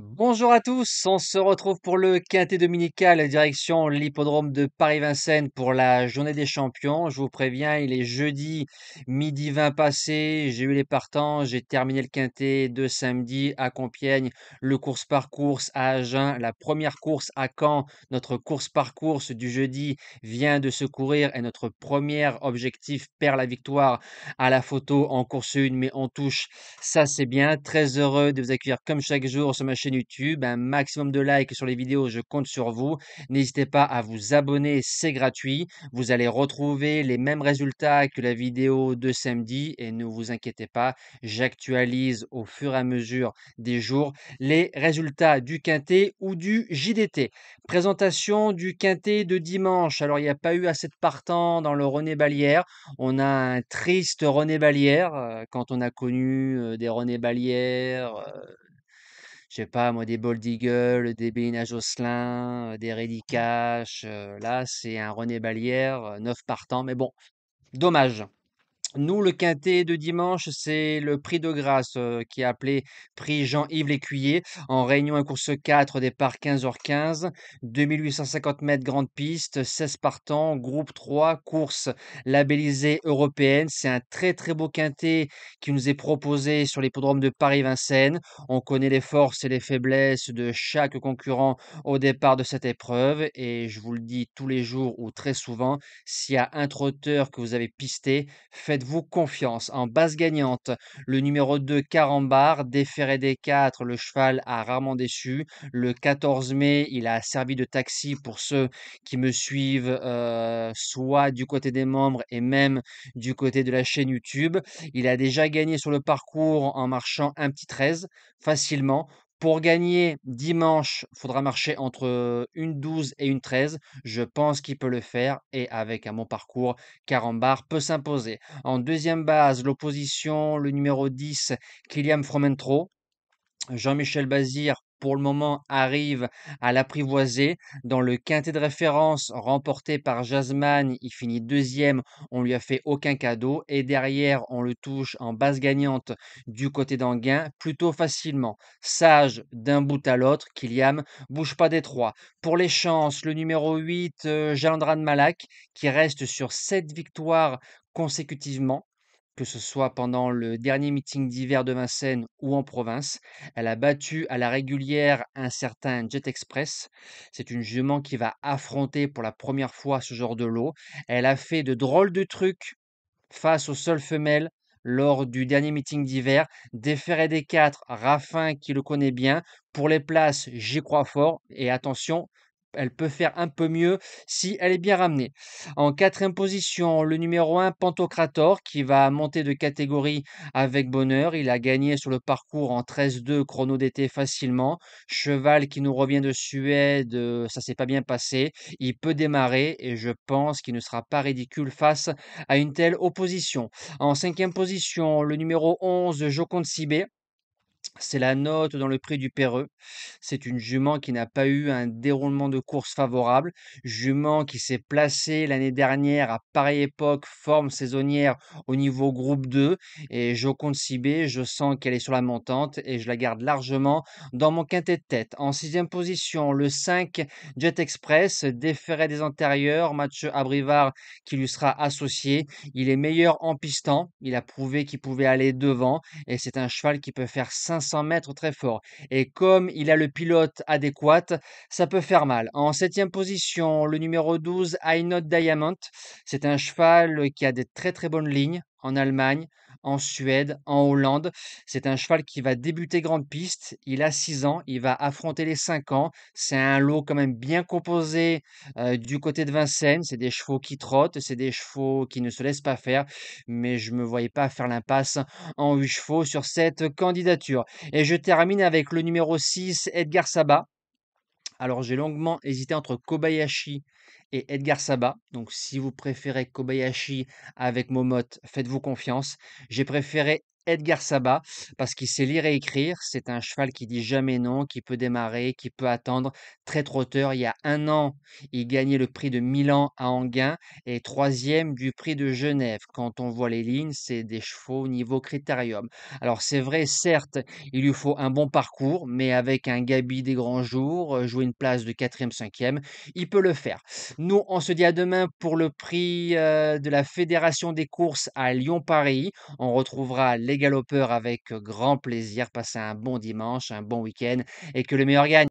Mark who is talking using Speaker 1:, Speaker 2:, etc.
Speaker 1: Bonjour à tous, on se retrouve pour le quintet dominical direction l'hippodrome de Paris-Vincennes pour la journée des champions. Je vous préviens, il est jeudi midi 20 passé, j'ai eu les partants, j'ai terminé le quintet de samedi à Compiègne, le course-par-course à Agen, la première course à Caen, notre course-par-course du jeudi vient de se courir et notre premier objectif perd la victoire à la photo en course 1 mais on touche ça, c'est bien. Très heureux de vous accueillir comme chaque jour sur ma chaîne YouTube. Un maximum de likes sur les vidéos, je compte sur vous. N'hésitez pas à vous abonner, c'est gratuit. Vous allez retrouver les mêmes résultats que la vidéo de samedi et ne vous inquiétez pas, j'actualise au fur et à mesure des jours les résultats du quintet ou du JDT. Présentation du quintet de dimanche. Alors, il n'y a pas eu assez de partants dans le René Balière. On a un triste René Balière, quand on a connu, des René Balière, je sais pas moi, des Bold Eagle, des Bélina Josselin, des Reddy Cash, là, c'est un René Balière, 9 partants, mais bon, dommage. Nous, le quintet de dimanche, c'est le prix de grâce qui est appelé prix Jean-Yves Lécuyer. En réunion à course 4, départ 15h15, 2850 mètres grande piste, 16 partants, groupe 3, course labellisée européenne. C'est un très très beau quintet qui nous est proposé sur l'hippodrome de Paris-Vincennes. On connaît les forces et les faiblesses de chaque concurrent au départ de cette épreuve. Et je vous le dis tous les jours ou très souvent, s'il y a un trotteur que vous avez pisté, faites-vous confiance. En base gagnante, le numéro 2, Carambar, déféré des 4, le cheval a rarement déçu. Le 14 mai, il a servi de taxi pour ceux qui me suivent, soit du côté des membres et même du côté de la chaîne YouTube. Il a déjà gagné sur le parcours en marchant un petit 13 facilement. Pour gagner dimanche, il faudra marcher entre une 12 et une 13. Je pense qu'il peut le faire et avec un bon parcours, Carambar peut s'imposer. En deuxième base, l'opposition, le numéro 10, Kylian Fromentro. Jean-Michel Bazir, pour le moment, arrive à l'apprivoiser. Dans le quintet de référence remporté par Jasmine, il finit deuxième. On lui a fait aucun cadeau. Et derrière, on le touche en base gagnante du côté d'Anguin plutôt facilement. Sage d'un bout à l'autre, Kylian, bouge pas des trois. Pour les chances, le numéro 8, Jalandran Malak, qui reste sur 7 victoires consécutivement, que ce soit pendant le dernier meeting d'hiver de Vincennes ou en province. Elle a battu à la régulière un certain Jet Express. C'est une jument qui va affronter pour la première fois ce genre de lot. Elle a fait de drôles de trucs face aux seules femelles lors du dernier meeting d'hiver. Déféré des 4, Raffin qui le connaît bien. Pour les places, j'y crois fort. Et attention, elle peut faire un peu mieux si elle est bien ramenée. En quatrième position, le numéro 1, Pantocrator, qui va monter de catégorie avec bonheur. Il a gagné sur le parcours en 13-2 chrono d'été facilement. Cheval qui nous revient de Suède, ça s'est pas bien passé. Il peut démarrer et je pense qu'il ne sera pas ridicule face à une telle opposition. En cinquième position, le numéro 11, Joconde Sibé. C'est la note dans le prix du Péreux. C'est une jument qui n'a pas eu un déroulement de course favorable. Jument qui s'est placée l'année dernière à pareille époque, forme saisonnière au niveau groupe 2. Et Joconde Sibé, je sens qu'elle est sur la montante et je la garde largement dans mon quintet de tête. En sixième position, le 5, Jet Express, déféré des antérieurs, Mathieu Abrivard qui lui sera associé. Il est meilleur en pistant. Il a prouvé qu'il pouvait aller devant et c'est un cheval qui peut faire 500 mètres très fort. Et comme il a le pilote adéquat, ça peut faire mal. En septième position, le numéro 12, I Not Diamond. C'est un cheval qui a des très très bonnes lignes en Allemagne, en Suède, en Hollande. C'est un cheval qui va débuter grande piste. Il a 6 ans, il va affronter les 5 ans. C'est un lot quand même bien composé du côté de Vincennes. C'est des chevaux qui trottent, c'est des chevaux qui ne se laissent pas faire. Mais je ne me voyais pas faire l'impasse en 8 chevaux sur cette candidature. Et je termine avec le numéro 6, Edgar Saba. Alors j'ai longuement hésité entre Kobayashi et Edgar Saba. Donc si vous préférez Kobayashi avec Momote, faites-vous confiance. J'ai préféré Edgar Saba parce qu'il sait lire et écrire. C'est un cheval qui dit jamais non, qui peut démarrer, qui peut attendre. Très trotteur. Il y a 1 an, il gagnait le prix de Milan à Anguin et troisième du prix de Genève. Quand on voit les lignes, c'est des chevaux niveau critérium. Alors c'est vrai, certes, il lui faut un bon parcours, mais avec un Gabi des grands jours, jouer une place de quatrième, cinquième, il peut le faire. Nous, on se dit à demain pour le prix de la Fédération des courses à Lyon-Paris. On retrouvera les galopeurs avec grand plaisir. Passez un bon dimanche, un bon week-end et que le meilleur gagne.